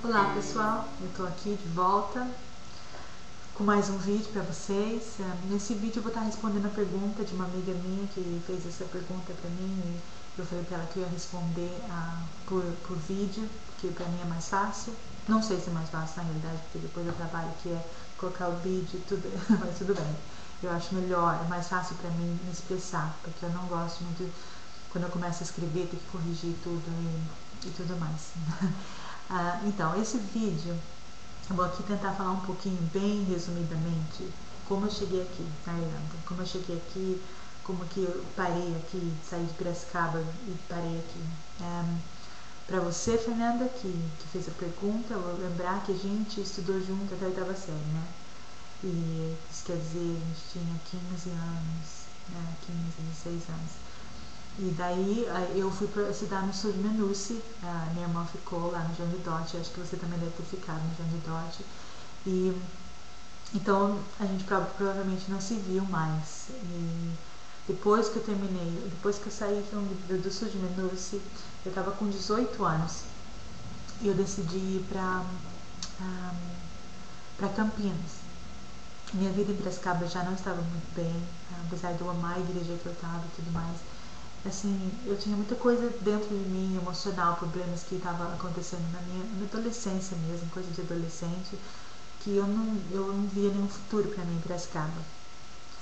Olá pessoal, eu tô aqui de volta com mais um vídeo para vocês. Nesse vídeo eu vou estar respondendo a pergunta de uma amiga minha que fez essa pergunta para mim e eu falei para ela que eu ia responder por vídeo, porque para mim é mais fácil. Não sei se é mais fácil na realidade, porque depois eu trabalho que é colocar o vídeo e tudo, mas tudo bem. Eu acho melhor, é mais fácil para mim me expressar, porque eu não gosto muito quando eu começo a escrever, ter que corrigir tudo e tudo mais. Então, esse vídeo eu vou aqui tentar falar um pouquinho, bem resumidamente, como eu cheguei aqui na Irlanda, como eu cheguei aqui, como que eu parei aqui, saí de Piracicaba e parei aqui. Para você, Fernanda, que fez a pergunta, eu vou lembrar que a gente estudou junto até a oitava série, né? E isso quer dizer, a gente tinha 15 anos, né? 15, 16 anos. E daí eu fui estudar no sul de Menuce, minha irmã ficou lá no João de Dort, acho que você também deve ter ficado no João de Dort. E então a gente provavelmente não se viu mais. E depois que eu terminei, depois que eu saí do sul de Menuce, eu estava com 18 anos e eu decidi ir para Campinas. Minha vida em Piracicaba já não estava muito bem, apesar de eu amar a igreja que eu estava e tudo mais. Assim, eu tinha muita coisa dentro de mim, emocional, problemas que estavam acontecendo na minha adolescência mesmo, coisa de adolescente, que eu não via nenhum futuro para mim em Piracicaba.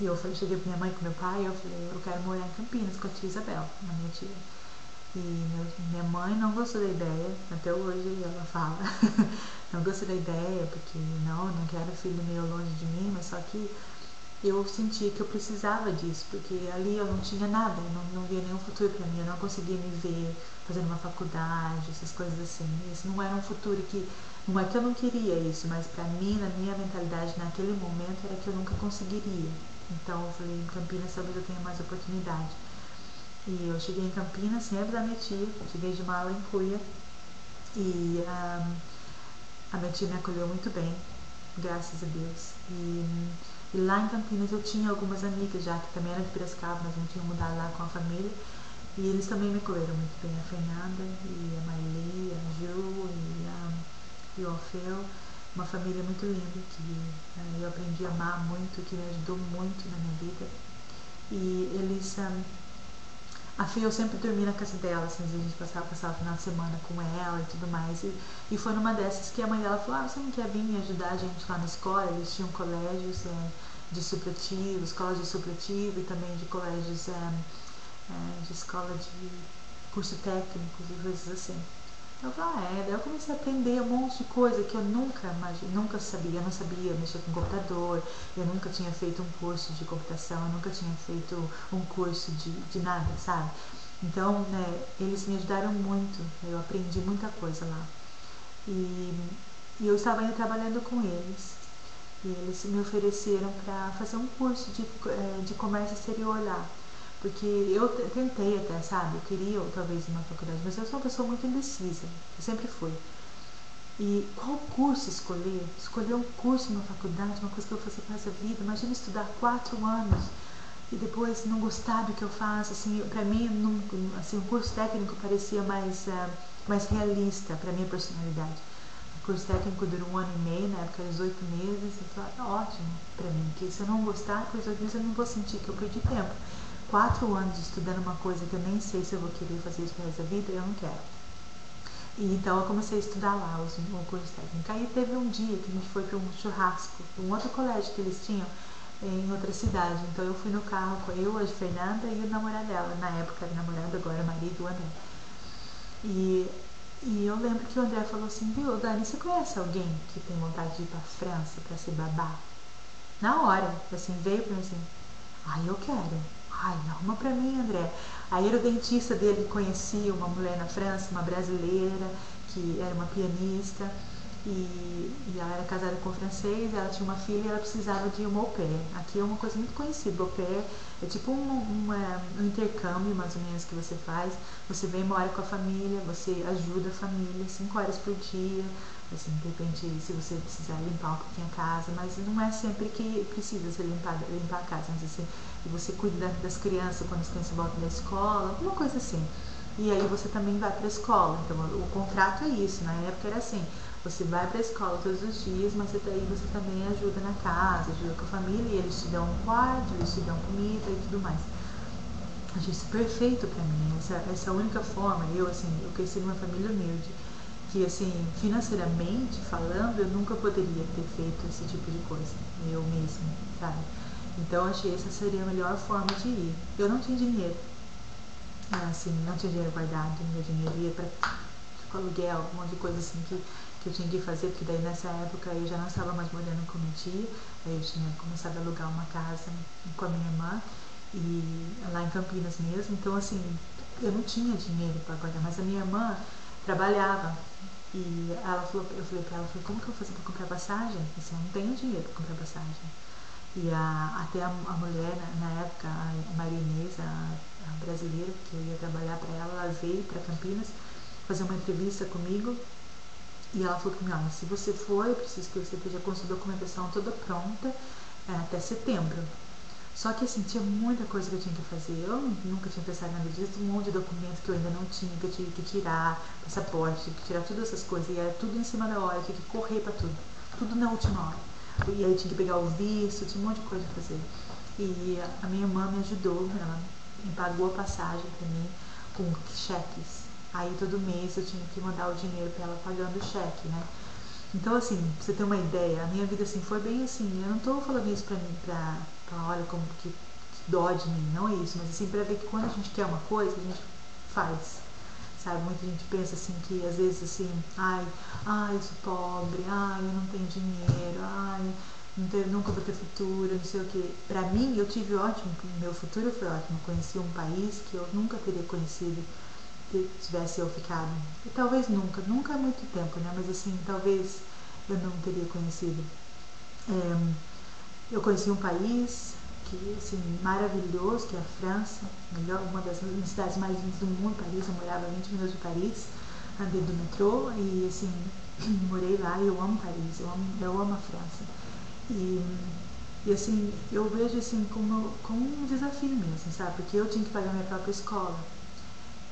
E eu cheguei pra minha mãe e pro meu pai e eu falei, eu quero morar em Campinas com a tia Isabel, a minha tia. E minha mãe não gostou da ideia, até hoje ela fala, não gostou da ideia, porque não quero filho meu longe de mim, mas só que eu sentia que eu precisava disso, porque ali eu não tinha nada, eu não via nenhum futuro para mim, eu não conseguia me ver fazendo uma faculdade, essas coisas assim. Isso não era um futuro que, não é que eu não queria isso, mas para mim, na minha mentalidade naquele momento, era que eu nunca conseguiria. Então eu falei, em Campinas talvez eu tenha mais oportunidade. E eu cheguei em Campinas sem avisar minha tia, cheguei de mala em cuia e a minha tia me acolheu muito bem, graças a Deus. E lá em Campinas eu tinha algumas amigas já, que também eram de Piracicaba, mas não tinham mudado lá com a família. E eles também me acolheram muito bem, a Fernanda e a Maili, a Ju e o Alfeu. Uma família muito linda que eu aprendi a amar muito, que me ajudou muito na minha vida. E eles a Fê, eu sempre dormi na casa dela, assim, a gente passava o final de semana com ela e tudo mais. E foi numa dessas que a mãe dela falou, você não quer vir me ajudar a gente lá na escola? Eles tinham colégios de supletivo, escolas de supletivo e também de colégios de escola de curso técnicos e coisas assim. Eu falei, daí eu comecei a aprender um monte de coisa que eu nunca sabia. Eu não sabia mexer com computador, eu nunca tinha feito um curso de computação, eu nunca tinha feito um curso de nada, sabe? Então, né, eles me ajudaram muito, eu aprendi muita coisa lá. E eu estava ainda trabalhando com eles, e eles me ofereceram para fazer um curso de comércio exterior lá. Porque eu tentei até, sabe? Eu queria talvez uma faculdade, mas eu sou uma pessoa muito indecisa. Eu sempre fui. E qual curso escolher? Escolher um curso, uma faculdade, uma coisa que eu fosse para essa vida. Imagina estudar 4 anos e depois não gostar do que eu faço. Assim, para mim, assim, o curso técnico parecia mais realista para minha personalidade. O curso técnico durou 1 ano e meio, na época era 18 meses. Eu falei, ótimo para mim, porque se eu não gostar, por 18 meses eu não vou sentir que eu perdi tempo. 4 anos estudando uma coisa que eu nem sei se eu vou querer fazer isso pro resto da vida, eu não quero. E então eu comecei a estudar lá o curso técnico. Aí teve um dia que a gente foi para um churrasco, um outro colégio que eles tinham em outra cidade. Então eu fui no carro com eu, a Fernanda e o namorado dela. Na época era namorado, agora marido, o André. E eu lembro que o André falou assim, viu, Dani, você conhece alguém que tem vontade de ir pra França pra ser babá? Na hora, assim, veio pra mim assim, ai, eu quero. Ai, arruma pra mim, André. Aí era o dentista dele que conhecia uma mulher na França, uma brasileira, que era uma pianista, e ela era casada com um francês, ela tinha uma filha e ela precisava de uma au pair. Aqui é uma coisa muito conhecida, au pair é tipo um intercâmbio, mais ou menos, que você faz. Você vem, mora com a família, você ajuda a família 5 horas por dia, assim, de repente, se você precisar limpar um pouquinho a casa, mas não é sempre que precisa ser limpar a casa, mas você cuida das crianças quando as crianças voltam da escola, alguma coisa assim. E aí você também vai para a escola, então o contrato é isso, na época era assim, Você vai para a escola todos os dias, mas daí você também ajuda na casa, ajuda com a família, e eles te dão um quarto, eles te dão comida e tudo mais. Achei isso perfeito pra mim, essa única forma. Eu cresci numa família humilde, que, assim, financeiramente falando, eu nunca poderia ter feito esse tipo de coisa, eu mesma, sabe? Então, eu achei essa seria a melhor forma de ir. Eu não tinha dinheiro, assim, não tinha dinheiro guardado, meu dinheiro ia pra aluguel, um monte de coisa assim que eu tinha que fazer, porque daí nessa época eu já não estava mais morando com minha tia, aí eu tinha começado a alugar uma casa com a minha irmã, e lá em Campinas mesmo, então assim, eu não tinha dinheiro para guardar, mas a minha irmã trabalhava, e eu falei pra ela, como que eu vou fazer para comprar passagem? Assim, eu não tenho dinheiro para comprar passagem. E até a mulher, na época, a Maria Inês, a brasileira, que eu ia trabalhar para ela veio para Campinas fazer uma entrevista comigo, e ela falou comigo, olha, se você for, eu preciso que você esteja com sua documentação toda pronta até setembro. Só que assim, tinha muita coisa que eu tinha que fazer, eu nunca tinha pensado nada disso, um monte de documentos que eu ainda não tinha, que eu tive que tirar, passaporte, tive que tirar todas essas coisas, e era tudo em cima da hora, eu tinha que correr pra tudo na última hora. E aí eu tinha que pegar o visto, tinha um monte de coisa pra fazer. E a minha irmã me ajudou, ela me pagou a passagem pra mim com cheques. Aí todo mês eu tinha que mandar o dinheiro pra ela pagando o cheque, né? Então, assim, pra você ter uma ideia, a minha vida assim foi bem assim. Eu não tô falando isso pra mim, pra olha como que dó de mim, não é isso, mas assim, pra ver que quando a gente quer uma coisa, a gente faz. Sabe, muita gente pensa assim que às vezes assim, eu sou pobre, eu não tenho dinheiro, nunca vou ter futuro, não sei o que. Pra mim, eu tive ótimo, meu futuro foi ótimo. Eu conheci um país que eu nunca teria conhecido se tivesse eu ficado. E talvez nunca é muito tempo, né? Mas assim, talvez eu não teria conhecido. Eu conheci um país que, assim, maravilhoso, que é a França, uma das cidades mais lindas do mundo, Paris. Eu morava a 20 minutos de Paris, andei do metrô e, assim, morei lá e eu amo Paris, eu amo a França. E assim, eu vejo assim como um desafio mesmo, sabe? Porque eu tinha que pagar minha própria escola.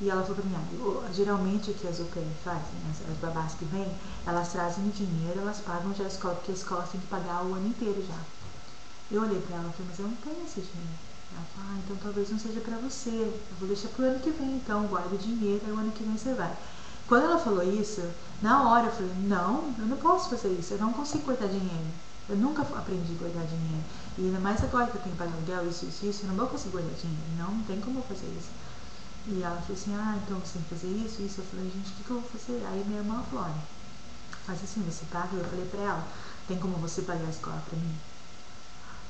E ela falou pra mim, geralmente o que as au pair fazem, as babás que vêm, elas trazem o dinheiro, elas pagam já a escola, porque a escola tem que pagar o ano inteiro já. Eu olhei pra ela e falei, mas eu não tenho esse dinheiro. Ela falou, então talvez não seja pra você, eu vou deixar pro ano que vem, então guarda o dinheiro, aí o ano que vem você vai. Quando ela falou isso, na hora eu falei, não, eu não posso fazer isso, eu não consigo guardar dinheiro. Eu nunca aprendi a guardar dinheiro. E ainda mais agora que eu tenho que pagar aluguel, isso, eu não vou conseguir guardar dinheiro. Não tem como eu fazer isso. E ela falou assim, então você tem que fazer isso. Eu falei, gente, o que eu vou fazer? Aí minha irmã falou, olha, faz assim, você paga. Eu falei pra ela, tem como você pagar a escola pra mim?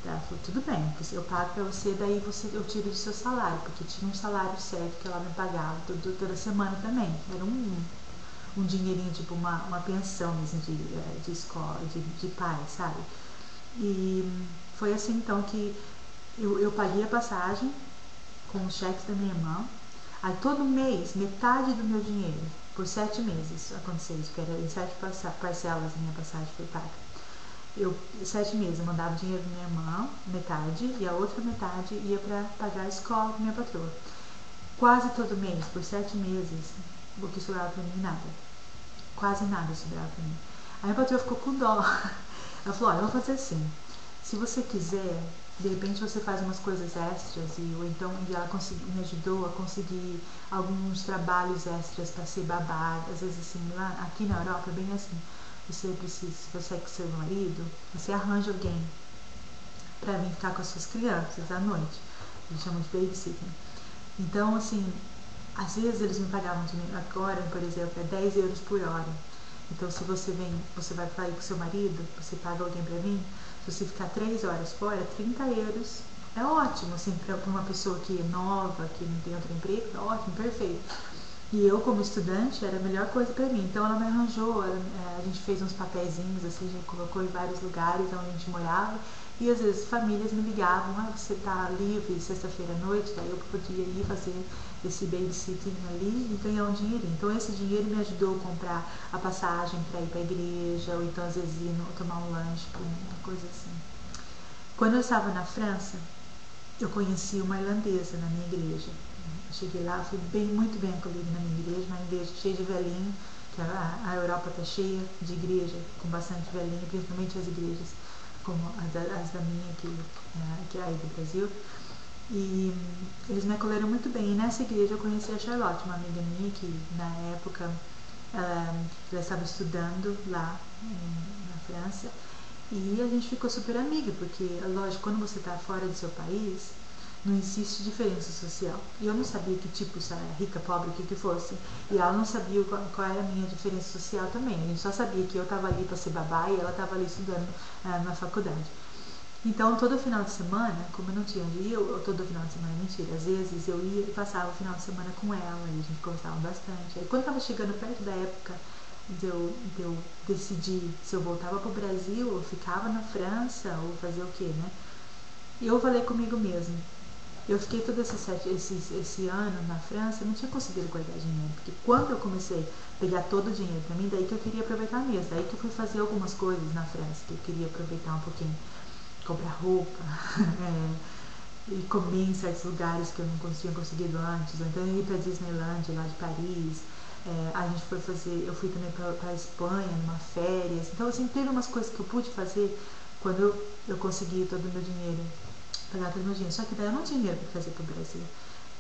Ela falou, tudo bem, eu pago pra você, daí eu tiro do seu salário, porque tinha um salário certo que ela me pagava toda semana também. Era um dinheirinho, tipo uma pensão mesmo de escola, de pai, sabe? E foi assim então que eu paguei a passagem com os cheques da minha irmã. Aí todo mês, metade do meu dinheiro, por 7 meses aconteceu isso, porque era em 7 parcelas a minha passagem foi paga. 7 meses eu mandava dinheiro pra minha irmã, metade, e a outra metade ia pra pagar a escola com minha patroa. Quase todo mês, por 7 meses, o que sobrava pra mim, nada. Quase nada sobrava pra mim. Aí a patroa ficou com dó. Ela falou, olha, eu vou fazer assim, se você quiser, de repente você faz umas coisas extras, ou então ela me ajudou a conseguir alguns trabalhos extras para ser babá. Às vezes assim, lá aqui na Europa é bem assim, se você é com seu marido, você arranja alguém para vir ficar com as suas crianças à noite. Eles chamam de babysitting. Então, assim, às vezes eles me pagavam agora, por exemplo, é 10 euros por hora. Então, se você vai sair com seu marido, você paga alguém para vir, se você ficar 3 horas fora, 30 euros. É ótimo, assim, para uma pessoa que é nova, que não tem outro emprego, é ótimo, perfeito. E eu, como estudante, era a melhor coisa para mim. Então, ela me arranjou, a gente fez uns papeizinhos, assim, a gente colocou em vários lugares onde a gente morava. E às vezes famílias me ligavam, você tá livre sexta-feira à noite, daí eu podia ir fazer esse babysitting ali e ganhar um dinheirinho. Então esse dinheiro me ajudou a comprar a passagem para ir para a igreja, ou então às vezes ir tomar um lanche, uma coisa assim. Quando eu estava na França, eu conheci uma irlandesa na minha igreja. Eu cheguei lá, fui muito bem acolhida na minha igreja, uma igreja cheia de velhinho, que a Europa está cheia de igreja, com bastante velhinha, principalmente as igrejas, como as da minha, que é aí do Brasil. E eles me acolheram muito bem. E nessa igreja eu conheci a Charlotte, uma amiga minha que na época ela estava estudando lá na França. E a gente ficou super amiga, porque, lógico, quando você está fora do seu país, não existe diferença social. E eu não sabia que tipo, se ela era rica, pobre, o que fosse. E ela não sabia qual era a minha diferença social também. A gente só sabia que eu estava ali para ser babá e ela estava ali estudando na faculdade. Então, todo final de semana, como eu não tinha onde ir, todo final de semana, mentira, às vezes eu ia e passava o final de semana com ela e a gente conversava bastante. Aí, quando estava chegando perto da época de eu decidir se eu voltava para o Brasil, ou ficava na França, ou fazer o quê, né? E eu falei comigo mesmo. Eu fiquei todo esse ano na França, eu não tinha conseguido guardar dinheiro, porque quando eu comecei a pegar todo o dinheiro para mim, daí que eu queria aproveitar mesmo, daí que eu fui fazer algumas coisas na França, que eu queria aproveitar um pouquinho, comprar roupa, e comer em certos lugares que eu não tinha conseguido antes, ou então eu ia para Disneyland lá de Paris, a gente foi fazer, eu fui também para a Espanha, numa férias, então assim, teve umas coisas que eu pude fazer quando eu consegui todo o meu dinheiro, pagar todo o meu dinheiro, só que daí eu não tinha dinheiro para fazer para o Brasil.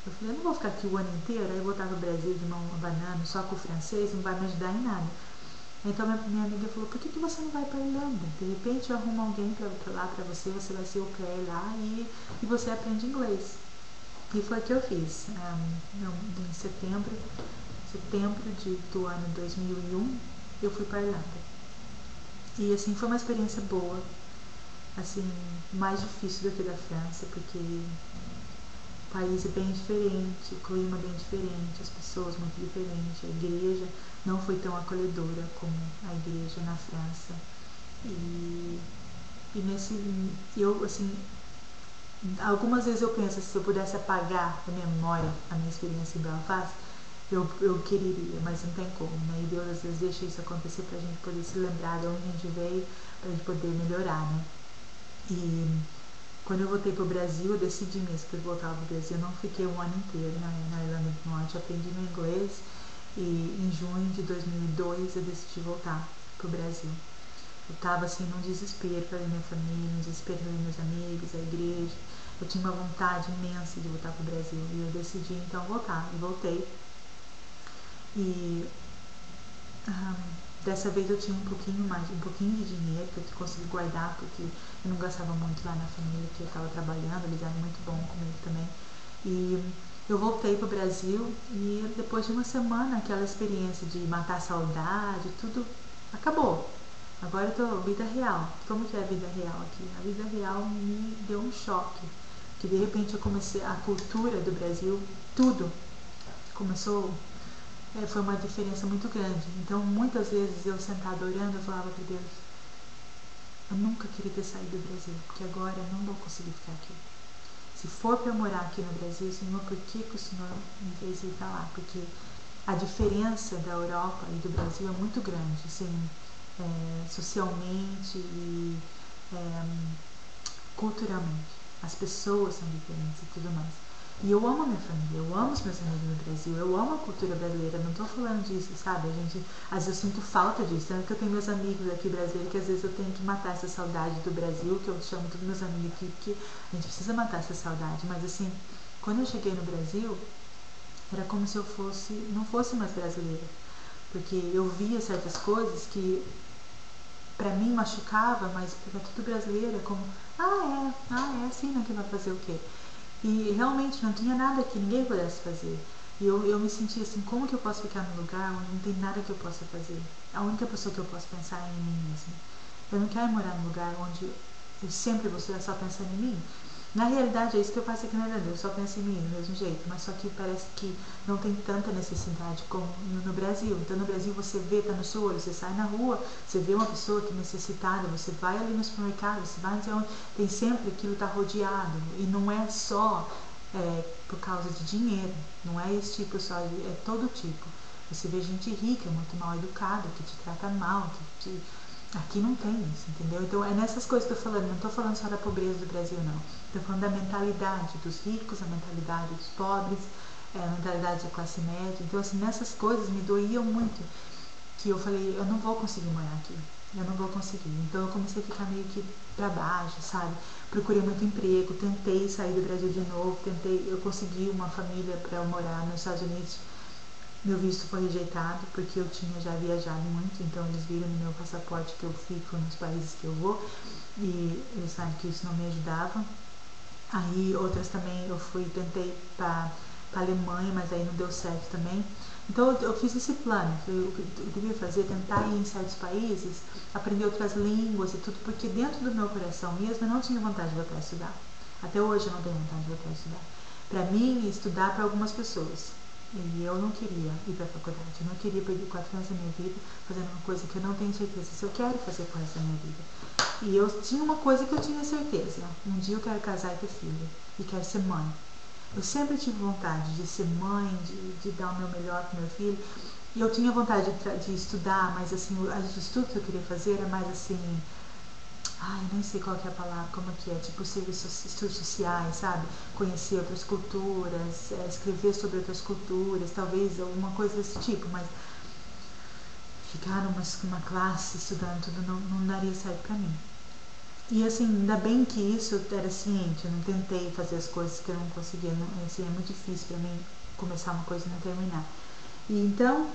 Eu falei, eu não vou ficar aqui o ano inteiro, aí eu voltar para o Brasil de mão abanando só com o francês, não vai me ajudar em nada. Então minha amiga falou, por que você não vai para a Irlanda? De repente eu arrumo alguém para lá para você vai ser au pair lá e você aprende inglês. E foi o que eu fiz. Em setembro do ano 2001, eu fui para a Irlanda. E assim, foi uma experiência boa. Assim, mais difícil do que da França, porque o país é bem diferente, o clima é bem diferente, as pessoas muito diferentes, a igreja não foi tão acolhedora como a igreja na França. E eu assim, algumas vezes eu penso, se eu pudesse apagar da minha memória a minha experiência em Belfast, eu quereria, mas não tem como, né? E Deus às vezes deixa isso acontecer pra gente poder se lembrar de onde a gente veio, pra gente poder melhorar, né? E quando eu voltei pro Brasil, eu decidi mesmo que eu voltava pro Brasil. Eu não fiquei um ano inteiro na Irlanda do Norte, eu aprendi meu inglês e em junho de 2002 eu decidi voltar pro Brasil. Eu tava assim num desespero pra ver minha família, num desespero pra ver meus amigos, a igreja. Eu tinha uma vontade imensa de voltar pro Brasil e eu decidi então voltar. E voltei. E dessa vez eu tinha um pouquinho de dinheiro que eu consegui guardar, porque eu não gastava muito lá na família que eu estava trabalhando, eles eram muito bons comigo também. E eu voltei pro Brasil e depois de uma semana aquela experiência de matar a saudade, tudo acabou. Agora eu tô vida real. Como que é a vida real aqui? A vida real me deu um choque. Que de repente eu comecei, a cultura do Brasil, tudo começou, foi uma diferença muito grande. Então muitas vezes eu sentada orando, eu falava para Deus, eu nunca queria ter saído do Brasil, porque agora eu não vou conseguir ficar aqui. Se for para eu morar aqui no Brasil, Senhor, por que o Senhor me fez ir para lá? Porque a diferença da Europa e do Brasil é muito grande, assim, socialmente e culturalmente. As pessoas são diferentes e tudo mais. E eu amo a minha família, eu amo os meus amigos no Brasil, eu amo a cultura brasileira, não tô falando disso, sabe? Às vezes eu sinto falta disso, tanto que eu tenho meus amigos aqui brasileiros que às vezes eu tenho que matar essa saudade do Brasil, que eu chamo todos meus amigos aqui, porque a gente precisa matar essa saudade. Mas assim, quando eu cheguei no Brasil, era como se eu não fosse mais brasileira, porque eu via certas coisas que pra mim machucava, mas pra tudo brasileiro é como, é assim, né, que vai fazer o quê? E realmente não tinha nada que ninguém pudesse fazer. E eu me sentia assim, como que eu posso ficar num lugar onde não tem nada que eu possa fazer? A única pessoa que eu posso pensar é em mim mesma. Eu não quero morar num lugar onde eu sempre vou só pensando em mim. Na realidade é isso que eu faço aqui na Irlanda, eu só penso em mim do mesmo jeito, mas só que parece que não tem tanta necessidade como no Brasil. Então no Brasil você vê, tá no seu olho, você sai na rua, você vê uma pessoa que é necessitada, você vai ali no supermercado, você vai onde tem sempre aquilo tá rodeado. E não é só por causa de dinheiro, não é esse tipo só, é todo tipo. Você vê gente rica, muito mal educada, que te trata mal, aqui não tem isso, entendeu? Então é nessas coisas que eu tô falando, não tô falando só da pobreza do Brasil, não. Tô falando da mentalidade dos ricos, a mentalidade dos pobres, a mentalidade da classe média. Então assim, nessas coisas me doíam muito. que eu falei, eu não vou conseguir morar aqui, eu não vou conseguir. Então eu comecei a ficar meio que pra baixo, sabe? Procurei muito emprego, tentei sair do Brasil de novo, eu consegui uma família para eu morar nos Estados Unidos. Meu visto foi rejeitado porque eu tinha já viajado muito, então eles viram no meu passaporte que eu fico nos países que eu vou e eles sabem que isso não me ajudava. Aí outras também eu tentei para Alemanha, mas aí não deu certo também. Então eu fiz esse plano, o que eu devia fazer, tentar ir em certos países, aprender outras línguas e tudo, porque dentro do meu coração mesmo eu não tinha vontade de voltar a estudar. Até hoje eu não tenho vontade de voltar a estudar. Para mim, estudar para algumas pessoas. E eu não queria ir para a faculdade, eu não queria perder 4 anos da minha vida fazendo uma coisa que eu não tenho certeza se eu quero fazer com o resto da minha vida. E eu tinha uma coisa que eu tinha certeza, um dia eu quero casar e ter filho, e quero ser mãe. Eu sempre tive vontade de ser mãe, de dar o meu melhor para meu filho. E eu tinha vontade de estudar, mas assim, os estudos que eu queria fazer era mais assim, ai, nem sei qual que é a palavra, como que é, tipo estudos sociais, sabe? Conhecer outras culturas, escrever sobre outras culturas, talvez alguma coisa desse tipo, mas ficar numa classe estudando tudo não daria certo pra mim. E assim, ainda bem que isso era ciente, eu não tentei fazer as coisas que eu não conseguia, não, assim, é muito difícil pra mim começar uma coisa e não terminar. E então,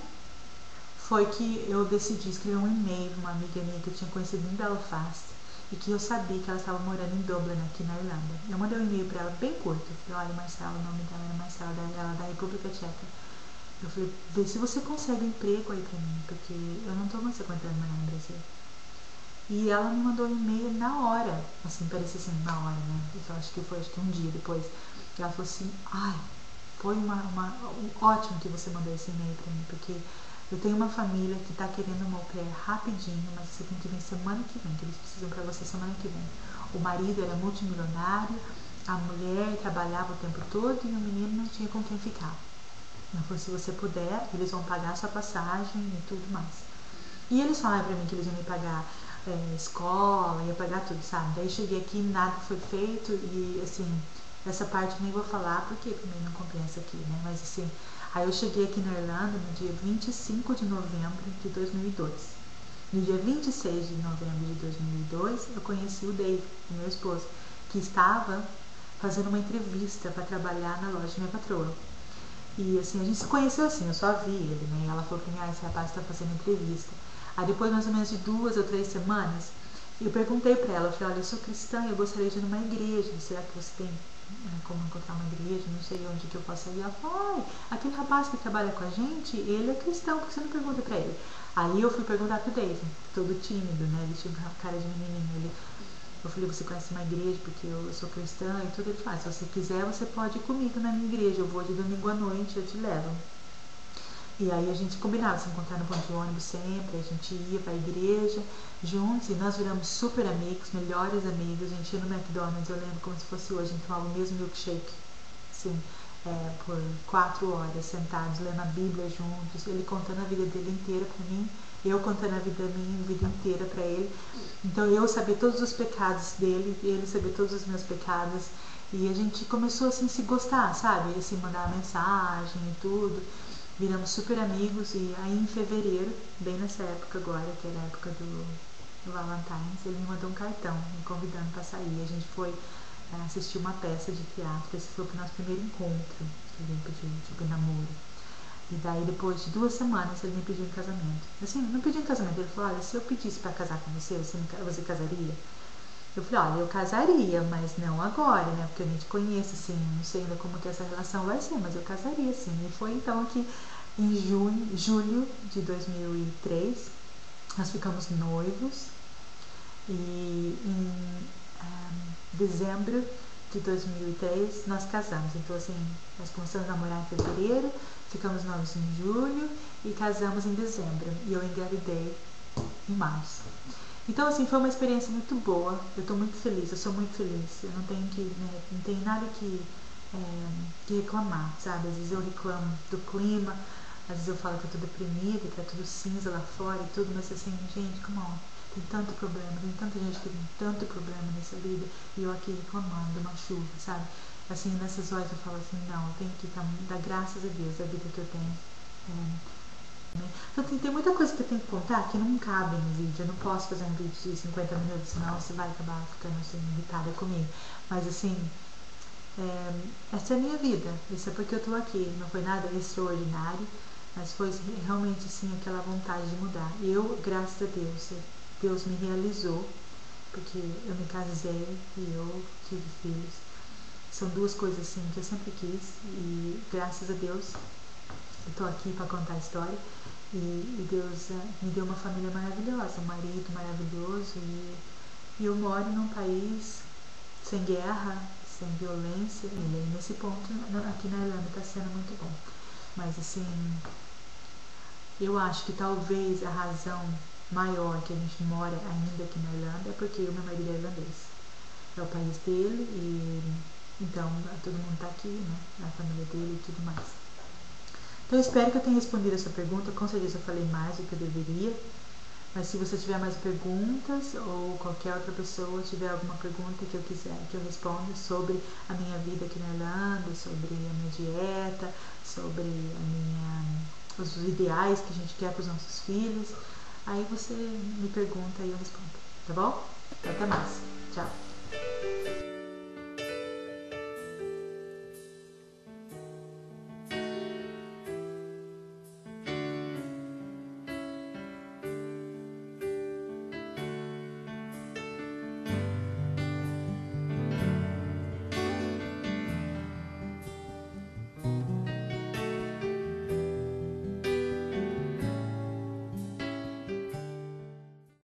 foi que eu decidi escrever um e-mail para uma amiga minha que eu tinha conhecido em Belfast e que eu sabia que ela estava morando em Dublin, aqui na Irlanda. Eu mandei um e-mail para ela bem curto, eu falei, olha Marcela, o nome dela era Marcela, ela da República Tcheca. Eu falei, vê se você consegue um emprego aí pra mim, porque eu não tô mais aguentando morar no Brasil. E ela me mandou um e-mail na hora, assim, parecia assim, na hora, né? Eu acho que foi um dia depois. E ela falou assim, ai, foi ótimo que você mandou esse e-mail pra mim, porque eu tenho uma família que tá querendo uma au pair rapidinho, mas você tem que vir semana que vem, que eles precisam pra você semana que vem. O marido era multimilionário, a mulher trabalhava o tempo todo e o menino não tinha com quem ficar. Ela falou, se você puder, eles vão pagar a sua passagem e tudo mais. E eles falaram pra mim que eles iam me pagar escola, ia pagar tudo, sabe? Daí cheguei aqui, nada foi feito e assim, essa parte eu nem vou falar porque também não compensa aqui, né? Mas assim, aí eu cheguei aqui na Irlanda no dia 25 de novembro de 2002. No dia 26 de novembro de 2002, eu conheci o Dave, o meu esposo, que estava fazendo uma entrevista para trabalhar na loja de minha patroa. E assim, a gente se conheceu assim, eu só vi ele, né? E ela falou pra mim, esse rapaz tá fazendo entrevista. Aí depois, mais ou menos de 2 ou 3 semanas, eu perguntei pra ela, eu falei, olha, eu sou cristã e eu gostaria de ir numa igreja, será que você tem como encontrar uma igreja, não sei onde que eu posso ir? Ela falou, aquele rapaz que trabalha com a gente, ele é cristão, por que você não pergunta pra ele? Aí eu fui perguntar pro Dave, todo tímido, né? Ele tinha cara de menininho, eu falei, você conhece uma igreja porque eu sou cristã e tudo. Ele falou, se você quiser, você pode ir comigo na minha igreja, eu vou de domingo à noite, eu te levo. E aí a gente combinava se encontrar no ponto de ônibus sempre, a gente ia pra igreja juntos e nós viramos super amigos, melhores amigos. A gente ia no McDonald's, eu lembro como se fosse hoje, a gente tomava o mesmo milkshake, assim, por 4 horas sentados, lendo a Bíblia juntos, ele contando a vida dele inteira pra mim, eu contando a minha vida inteira pra ele. Então eu sabia todos os pecados dele, ele sabia todos os meus pecados. E a gente começou assim a se gostar, sabe? Assim, mandar mensagem e tudo. Viramos super amigos e aí em fevereiro, bem nessa época agora, que era a época do Valentine's, ele me mandou um cartão me convidando pra sair. A gente foi assistir uma peça de teatro, esse foi o nosso primeiro encontro, que ele me pediu, tipo, namoro. E daí, depois de 2 semanas, ele me pediu em casamento. Assim, não pediu em casamento, ele falou, olha, se eu pedisse pra casar com você, você casaria? Eu falei, olha, eu casaria, mas não agora, né, porque eu nem te conheço, assim, não sei ainda como que essa relação vai ser, mas eu casaria, sim. E foi então que, em julho de 2003, nós ficamos noivos, e em dezembro de 2003 nós casamos. Então assim, nós começamos a namorar em fevereiro, ficamos noivos em julho e casamos em dezembro. E eu engravidei em março. Então assim, foi uma experiência muito boa. Eu tô muito feliz, eu sou muito feliz. Eu não tenho que, né, não tenho nada que reclamar, sabe? Às vezes eu reclamo do clima, às vezes eu falo que eu tô deprimida, que tá tudo cinza lá fora e tudo, mas assim, gente, come on. Tem tanto problema, tem tanta gente que tem tanto problema nessa vida e eu aqui reclamando de uma chuva, sabe? Assim, nessas horas eu falo assim, não, eu tenho que dar graças a Deus a vida que eu tenho. Então tem muita coisa que eu tenho que contar que não cabe no vídeo. Eu não posso fazer um vídeo de 50 minutos, senão você vai acabar ficando assim, irritada comigo. Mas assim, essa é a minha vida. Isso é porque eu tô aqui. Não foi nada extraordinário, mas foi realmente assim aquela vontade de mudar. Eu, graças a Deus me realizou, porque eu me casei e eu tive filhos. São duas coisas assim que eu sempre quis e graças a Deus eu tô aqui para contar a história. E Deus me deu uma família maravilhosa, um marido maravilhoso e eu moro num país sem guerra, sem violência, e nesse ponto aqui na Irlanda está sendo muito bom. Mas assim, eu acho que talvez a razão maior que a gente mora ainda aqui na Irlanda é porque o meu marido é irlandês. É o país dele e então todo mundo está aqui, né? A família dele e tudo mais. Então eu espero que eu tenha respondido a sua pergunta. Com certeza eu falei mais do que eu deveria. Mas se você tiver mais perguntas ou qualquer outra pessoa tiver alguma pergunta que eu quiser que eu responda sobre a minha vida aqui na Irlanda, sobre a minha dieta, sobre os ideais que a gente quer para os nossos filhos, aí você me pergunta e eu respondo, tá bom? Então, até mais. Tchau.